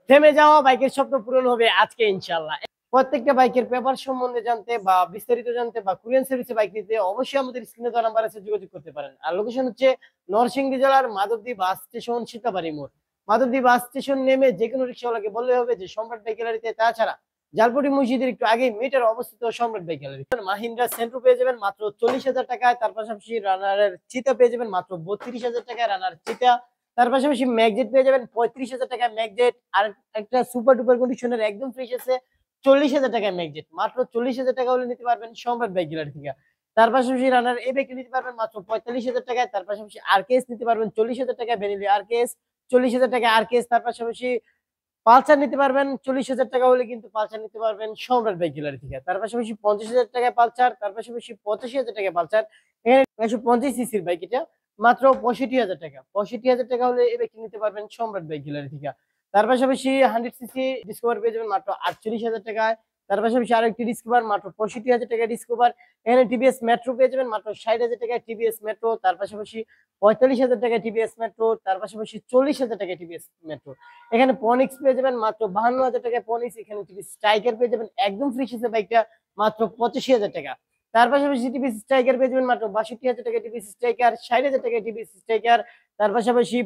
থেমে যাওয়া বাইকের স্বপ্ন পূরণ হবে আজকে ইনশাল্লাহ। প্রত্যেকটা বাইকের পেপার সম্বন্ধে জানতে বা বিস্তারিত জানতে বা কুরিয়ান সার্ভিসে বাইক নিতে অবশ্যই আমাদের স্ক্রিনে দেওয়া নাম্বার আছে, যোগাযোগ করতে পারেন। আর লোকেশন হচ্ছে নরসিংদী জেলার মাধবদী বাস স্টেশন, সীতাবাড়ি মোড়। মাধবদী বাস স্টেশন নেমে যে কোনো রিক্সাওয়ালাকে বললে হবে যে সম্রাট বাইক গ্যালারিতে। তাছাড়া জালপুরি মসজিদের একটু আগে মিটার অবস্থিত সম্রাট বাইক গ্যালারি। মাহিন্দ্রা সেন্ট্রো পেয়ে যাবেন মাত্র 40,000 টাকায়। তার পাশাপাশি রানারের চিতা পেয়ে যাবেন মাত্র 32,000 টাকায়, রানার চিতা। তার পাশাপাশি ম্যাগজেট পেয়ে যাবেন 35,000 টাকায় ম্যাগজেট। আর একটা সুপার ডুপার কন্ডিশনের একদম ফ্রেশ আছে 40,000 টাকায় ম্যাগজেট। মাত্র 40,000 টাকা হলে নিতে পারবেন সম্রাট বাইক গ্যালারি থেকে। তার পাশাপাশি রানার এই বাইকটি নিতে পারবেন মাত্র 45,000 টাকায়। তার পাশাপাশি আরকেএস নিতে পারবেন 40,000 টাকায়, ভ্যানিলি আরকেএস 40,000 টাকায় আরকেএস। তার পাশাপাশি পালসার নিতে পারবেন 40,000 টাকা হলে, কিন্তু পালসার নিতে পারবেন সম্রাট বাইক গ্যালারি থেকে। তার পাশাপাশি 50,000 টাকায় পালসার, তার পাশাপাশি 85,000 টাকায় পালসার। এখানে 150 সিসির বাইক, এটা মাত্র 65,000 টাকা। 65,000 টাকা হলে এই বাইকটি নিতে পারবেন সম্রাট বাইক গ্যালারি থেকে। তার পাশাপাশি 100 সিসি ডিসকভার পেয়ে যাবেন মাত্র 48,000 টাকায়। তার পাশাপাশি আরেকটি ডিসকভার মাত্র 65,000 টাকায় ডিসকভার। এখানে টিভিএস মেট্রো পেয়ে যাবেন মাত্র 60,000 টাকায় টিভিএস মেট্রো। তার পাশাপাশি 45,000 টাকায় টিভিএস মেট্রো। তার পাশাপাশি 40,000 টাকায় টিভিএস মেট্রো। এখানে পনিক্স পেয়ে যাবেন মাত্র 52,000 টাকায় পনিক্স। এখানে টিভি স্ট্রাইকার পেয়ে যাবেন একদম ফ্রি হিসেবে বাইকটা মাত্র 85,000 টাকা। তার পাশাপাশি টিভি স্ট্রাইকার পেয়ে যাবেন মাত্র 62,000 টাকায় টিভি স্ট্রাইকার, 60,000 টাকায় টিভি স্ট্রাইকার। তার পাশাপাশি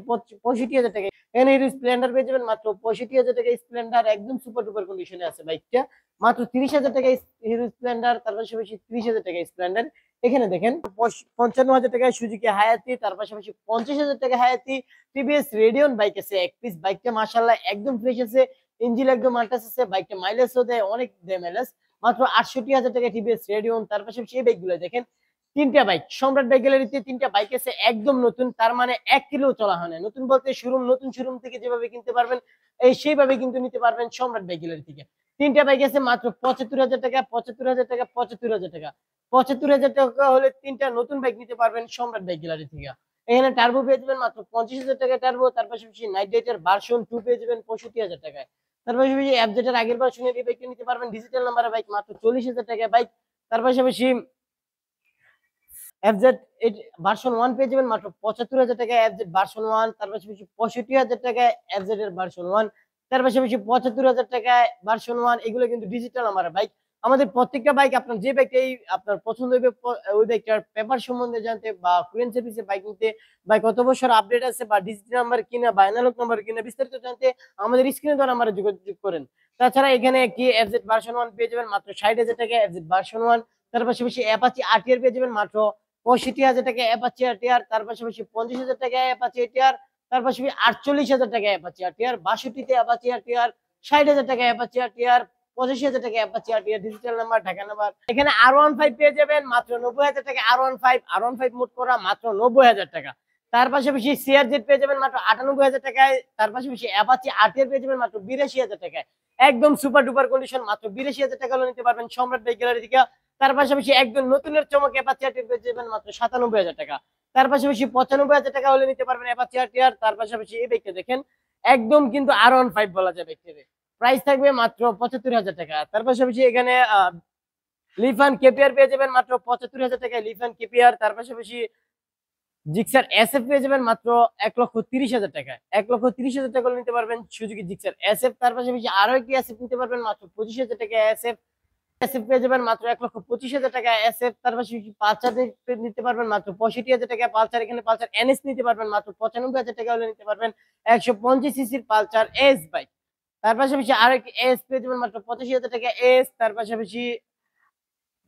65,000 টাকায় এখানে হিরো স্প্লেন্ডার পেয়ে যাবেন মাত্র 65,000 টাকায় স্প্লেন্ডার, একদম সুপার ডুপার কন্ডিশনে আছে বাইকটা। মাত্র 30,000 টাকায় হিরো স্প্লেন্ডার, তার পাশাপাশি 30,000 টাকায় স্প্লেন্ডার। এখানে দেখেন 55,000 টাকায় সুজুকি হায়াতি, তার পাশাপাশি 50,000 টাকা হায়াতি। টিভিএস রেডিয়ন বাইক আছে এক পিস, বাইকটা মাশাআল্লাহ একদম ফ্রেশ আছে, ইঞ্জিন একদম আনটাচ আছে, বাইকটা মাইলেজও দেয়, অনেক দেয় মাইলেজ। মাত্র 68,000 টাকা টিভিএস রেডিয়ন। তার পাশাপাশি এই বাইকগুলো দেখেন, তিনটা বাইক সম্রাট বাইক গ্যালারিতে, তিনটা বাইক আছে একদম নতুন, তার মানে 1 কিলো চলা হয় না। নতুন বলতে শোরুম, নতুন শোরুম থেকে যেভাবে কিনতে পারবেন এই সেইভাবে কিন্তু নিতে পারবেন সম্রাট বাইক গ্যালারি থেকে। তিনটা বাইক আছে মাত্র 75,000 টাকা, 75,000 টাকা, 75,000 টাকা। 75,000 টাকা হলে তিনটা নতুন বাইক নিতে পারবেন সম্রাট বাইক গ্যালারি থেকে। এখানে টার্বো পেয়ে যাবেন মাত্র 25,000 টাকায় টার্বো। তার পাশাপাশি নাইট রাইডার ভার্সন 2 পেয়ে যাবেন 65,000 টাকায়। তার পাশাপাশি এফজেড এর আগের ভার্সনের এই বাইকটা নিতে পারবেন ডিজিটাল নাম্বারের বাইক মাত্র 40,000 টাকায় বাইক। তার পাশাপাশি এফজেড ভার্সন 1 পেয়ে যাবেন মাত্র 75,000 টাকায় এফজেড ভার্সন 1। তার পাশাপাশি 65,000 টাকায় এফজেড এর ভার্সন 1। তার পাশাপাশি 75,000 টাকায় ভার্সন 1। এগুলো কিন্তু ডিজিটাল নাম্বারের বাইক। আমাদের প্রত্যেকটা বাইক আপনার যে বাইকটাই আপনার পছন্দ হবে ওই বাইকটার পেপার সম্বন্ধে জানতে বা কুরিয়ান সার্ভিসে বাইক নিতে, বাইক কত বছর আপডেট আছে বা ডিজিটাল নাম্বার কিনা বা অ্যানালগ নাম্বার কিনা বিস্তারিত জানতে আমাদের স্ক্রিনে দেওয়া নাম্বারে যোগাযোগ করেন। তাছাড়া এখানে একটি এফজেড ভার্সন 1 পেয়ে যাবেন মাত্র 60,000 টাকায় এফজেড ভার্সন 1। তার পাশাপাশি অ্যাপাচি আরটিআর পেয়ে যাবেন মাত্র 65,000 টাকা অ্যাপাচি আরটিআর। তার পাশাপাশি 50,000 টাকা অ্যাপাচি আরটিআর। তার পাশাপাশি 48,000 টাকা অ্যাপাচি আরটিআর, 62তে অ্যাপাচি আরটিআর, 60,000 টাকা অ্যাপাচি আরটিআর, 85,000 টাকা Apache RTR digital number, Dhaka number. এখানে R15 পেয়ে যাবেন মাত্র 90,000 টাকা R15 মোট করা মাত্র 90,000 টাকা। তার পাশাপাশি সিআরজেড পেয়ে যাবেন মাত্র 98,000 টাকায়। তার পাশাপাশি অ্যাপাচি আরটিআর পেয়ে যাবেন মাত্র 82,000 টাকায়, একদম সুপার ডুপার কন্ডিশন, মাত্র 82,000 টাকা হলে নিতে পারবেন সম্রাট বাইক গ্যালারি থেকে। তার পাশাপাশি একদম নতুনের চমক অ্যাপাচি আরটিআর পেয়ে যাবেন মাত্র 97,000 টাকা। তার পাশাপাশি 95,000 টাকা হলে নিতে পারবেন অ্যাপাচি আরটিআর। তার পাশাপাশি এই বাইকটা দেখেন, একদম কিন্তু R15 বলা যায় বাইকটাতে, প্রাইস থাকবে মাত্র 75,000 টাকা। তার পাশাপাশি এখানে লিফান কেপিআর পেয়ে যাবেন মাত্র 75,000 টাকায় লিফান কেপিআর। তার পাশাপাশি জিক্সার এসএফ পেয়ে যাবেন মাত্র 1,30,000 টাকায়, 1,30,000 টাকা হলে নিতে পারবেন সুজুকি জিক্সার এসএফ। তার পাশাপাশি আরো একটি এসএফ নিতে পারবেন মাত্র 25,000 টাকায় এসএফ। এসএফ পেয়ে যাবেন মাত্র 1,25,000 টাকা এসএফ। তার পাশাপাশি পালসার নিতে পারবেন মাত্র 65,000 টাকা পালসার। এখানে পালসার এনএস নিতে পারবেন মাত্র 95,000 টাকা হলে নিতে পারবেন 150 সিসির পালসার এস বাইক। তার পাশাপাশি আরেকটি এস পেয়ে যাবেন মাত্র 85,000 টাকা এস। তার পাশাপাশি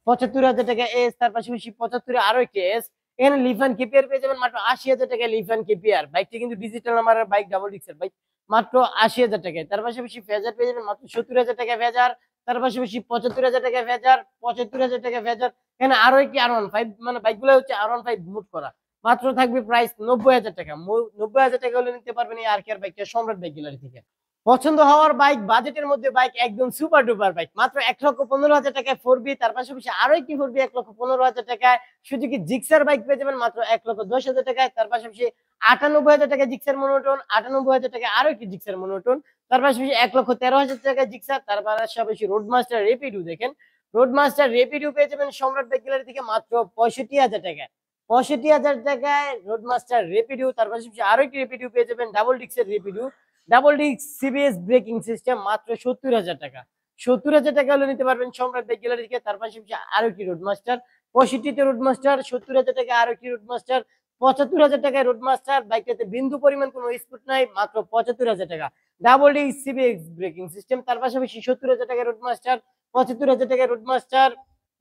75,000 টাকা এস। তার পাশাপাশি 75 আরো একটি এস। এখানে লিফান কেপিআর পেয়ে যাবেন মাত্র 80,000 টাকা লিফান কেপিআর, বাইকটি কিন্তু ডিজিটাল নাম্বারের বাইক, ডাবল ডিক্সের বাইক, মাত্র 80,000 টাকায়। তার পাশাপাশি ফেজার পেয়ে যাবেন মাত্র 70,000 টাকা ফেজার। তার পাশাপাশি 75,000 টাকা ফেজার, 75,000 টাকা ফেজার। এখানে আরো একটি R15, মানে বাইকগুলো হচ্ছে R15 মুড করা, মাত্র থাকবে প্রাইস 90,000 টাকা। 90,000 টাকা হলে নিতে পারবেন এই আরকেআর বাইকটা সম্রাট বাইক গ্যালারি থেকে। পছন্দ হওয়ার বাইক, বাজেটের মধ্যে বাইক, একদম সুপার ডুপার বাইক, মাত্র 1,15,000 টাকায় 4B। তার পাশাপাশি আরো একটি 4B 1,15,000 টাকায় সুজুকি জিক্সার বাইক পেয়ে যাবেন মাত্র 1,10,000 টাকায়। তার পাশাপাশি 98,000 টাকা জিক্সার মনোটন, 98,000 টাকা আরো একটি জিক্সার মনোটন। তার পাশাপাশি 1,13,000 টাকা জিক্সার। তার পাশাপাশি রোডমাস্টার রেপিডো দেখেন, রোডমাস্টার রেপিডো পেয়ে যাবেন সম্রাট বাইক গ্যালারি থেকে মাত্র 65,000 টাকায়, 65,000 টাকায় রোডমাস্টার রেপিডো। তার পাশাপাশি আরো একটি রেপিডো পেয়ে যাবেন ডাবল ডিক্সের Rapido, double disc CBS braking system মাত্র 70,000 টাকা। 70,000 টাকা হলে নিতে পারবেন সম্রাট বাইক গ্যালারি থেকে। তার পাশাপাশি আরো একটি রোডমাস্টার 65 রোডমাস্টার, 70,000 টাকা আরো একটি রোডমাস্টার, 75,000 টাকায় রোডমাস্টার। বাইকটাতে বিন্দু পরিমাণ কোনো স্পিড নাই, মাত্র 75,000 টাকা। Double disc CBS braking system, তার পাশাপাশি 70,000 টাকায় রোডমাস্টার, 75,000 টাকায় রোডমাস্টার,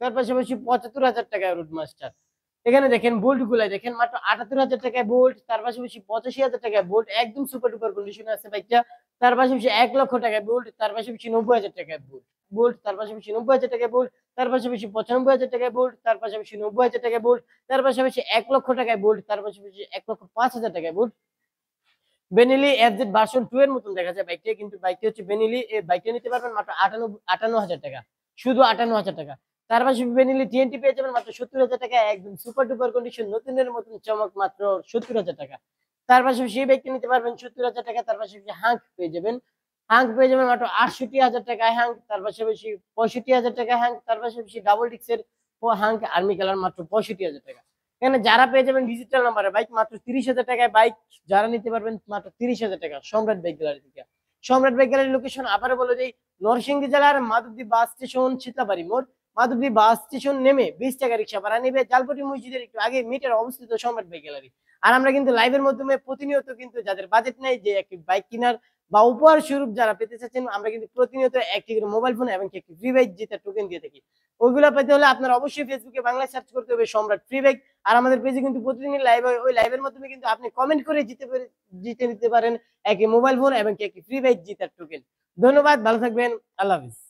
তার পাশাপাশি 75,000 টাকায় রোডমাস্টার। এখানে দেখেন বোল্ট গুলাই দেখেন, মাত্র 78,000 টাকায় বোল্ট, তার পাশাপাশি 85,000 টাকায় বোল্ট, একদম সুপার ডুপার কন্ডিশনে আছে বাইকটা। তার পাশাপাশি 1 লক্ষ টাকায় বোল্ট, তার পাশাপাশি 90,000 টাকায় বোল্ট বোল্ট, তার পাশাপাশি 90,000 টাকায় বোল্ট, তার পাশাপাশি 95,000 টাকায় বোল্ট, তার পাশাপাশি 90,000 টাকায় বোল্ট, তার পাশাপাশি 1 লক্ষ টাকায় বোল্ট, তার পাশাপাশি 1,05,000 টাকায় বোল্ট। বেনেলি এফজেড ভার্সন 2 এর মতন দেখা যায় বাইকটা, কিন্তু বাইকটি হচ্ছে বেনেলি। এই বাইকটা নিতে পারবেন মাত্র 58,000 টাকা, শুধু 58,000 টাকা। তার পাশাপাশি বেনেলি টিএনটি পেয়ে যাবেন মাত্র 70,000 টাকা, একদম সুপার ডুপার কন্ডিশন, নতুনের মতন চমক, মাত্র 70,000 টাকা। তার পাশাপাশি সেই বাইকটা নিতে পারবেন 70,000 টাকা। তার পাশাপাশি হাঙ্ক পেয়ে যাবেন, হাঙ্ক পেয়ে যাবেন মাত্র 68,000 টাকায় হাঙ্ক, তার পাশাপাশি 65,000 টাকায় হাঙ্ক, তার পাশাপাশি ডাবল ডিক্সের হাঙ্ক আর্মি কালার মাত্র 65,000 টাকা। এখানে যারা পেয়ে যাবেন ডিজিটাল নাম্বারে বাইক মাত্র 30,000 টাকায় বাইক, যারা নিতে পারবেন মাত্র 30,000 টাকা সম্রাট বাইক গ্যালারি থেকে। সম্রাট বাইক গ্যালারি লোকেশন আবারও বলে দেই, নরসিংদী জেলার মাধবদী বাস স্টেশন, শীতলাবাড়ি মোড়। মাধবদী বাস স্টেশন নেমে 20 টাকা রিক্সা ভাড়া নেবে, জালপটি মসজিদের একটু আগে মিটার অবস্থিত সম্রাট বাইক গ্যালারি। আর আমরা কিন্তু লাইভের মাধ্যমে প্রতিনিয়ত কিন্তু যাদের বাজেট নেই, যে একটি বাইক কেনার বা উপহার স্বরূপ যারা পেতে চাচ্ছেন, আমরা কিন্তু প্রতিনিয়ত একটি করে মোবাইল ফোন এবং একটি ফ্রি বাইক জেতার টোকেন দিয়ে থাকি। ওইগুলো পেতে হলে আপনার অবশ্যই ফেসবুকে বাংলায় সার্চ করতে হবে সম্রাট ফ্রি বাইক। আর আমাদের পেজে কিন্তু প্রতিদিন লাইভ হয়, ওই লাইভের মাধ্যমে কিন্তু আপনি কমেন্ট করে জিতে নিতে পারেন একটি মোবাইল ফোন এবং একটি ফ্রি বাইক জেতার টোকেন। ধন্যবাদ, ভালো থাকবেন, আল্লাহ হাফিজ।